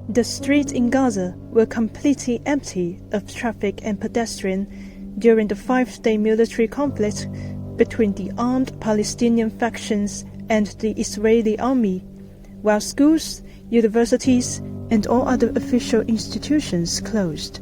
The streets in Gaza were completely empty of traffic and pedestrian during the 5-day military conflict between the armed Palestinian factions and the Israeli army, while schools, universities, and all other official institutions closed.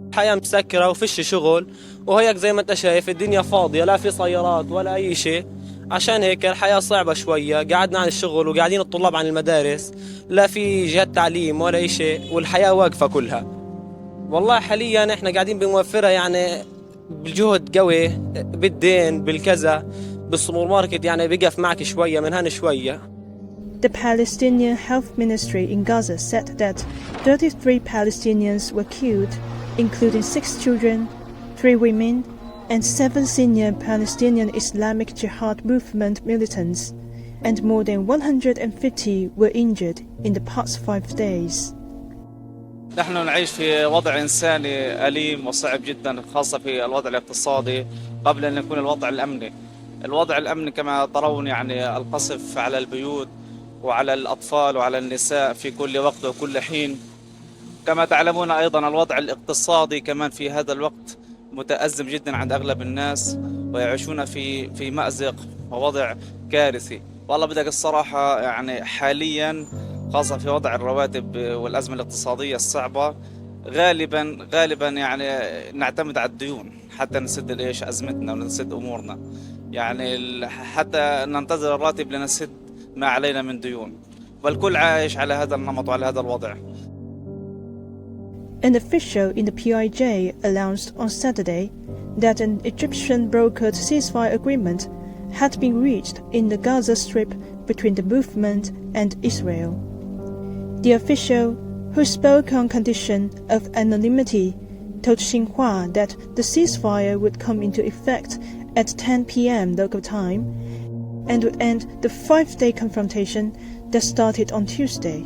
الحياة مسكرة وفيش شغل، وهيك زي ما انت شايف الدنيا فاضية، لا في سيارات ولا أي شيء. عشان هيك الحياة صعبة شوية، قعدنا عن الشغل وقاعدين الطلاب عن المدارس، لا في جهات تعليم ولا أي شيء، والحياة واقفة كلها. والله حاليا احنا قاعدين بنوفرها يعني بالجهد قوي، بالدين بالكذا، بالسوبر ماركت يعني بيقف معك شوية من هان شوية. The Palestinian Health Ministry in Gaza said that 33 Palestinians were killed, including 6 children, 3 women, and 7 senior Palestinian Islamic Jihad movement militants, and more than 150 were injured in the past 5 days. نحن نعيش في وضع إنساني أليم وصعب جدا، خاصة في الوضع الاقتصادي قبل أن يكون الوضع الأمني. الوضع الأمني كما ترون يعني القصف على البيوت وعلى الأطفال وعلى النساء في كل وقت وكل حين. كما تعلمون أيضا الوضع الاقتصادي كمان في هذا الوقت متأزم جدا عند أغلب الناس، ويعيشون في مأزق ووضع كارثي. والله بدك الصراحة يعني حاليا خاصة في وضع الرواتب والأزمة الاقتصادية الصعبة، غالبا يعني نعتمد على الديون حتى نسد أزمتنا ونسد أمورنا، يعني حتى ننتظر الراتب لنسد ما علينا من ديون، والكل عايش على هذا النمط وعلى هذا الوضع. An official in the PIJ announced on Saturday that an Egyptian brokered ceasefire agreement had been reached in the Gaza Strip between the movement and Israel. The official, who spoke on condition of anonymity, told Xinhua that the ceasefire would come into effect at 10 p.m. local time and would end the 5-day confrontation that started on Tuesday.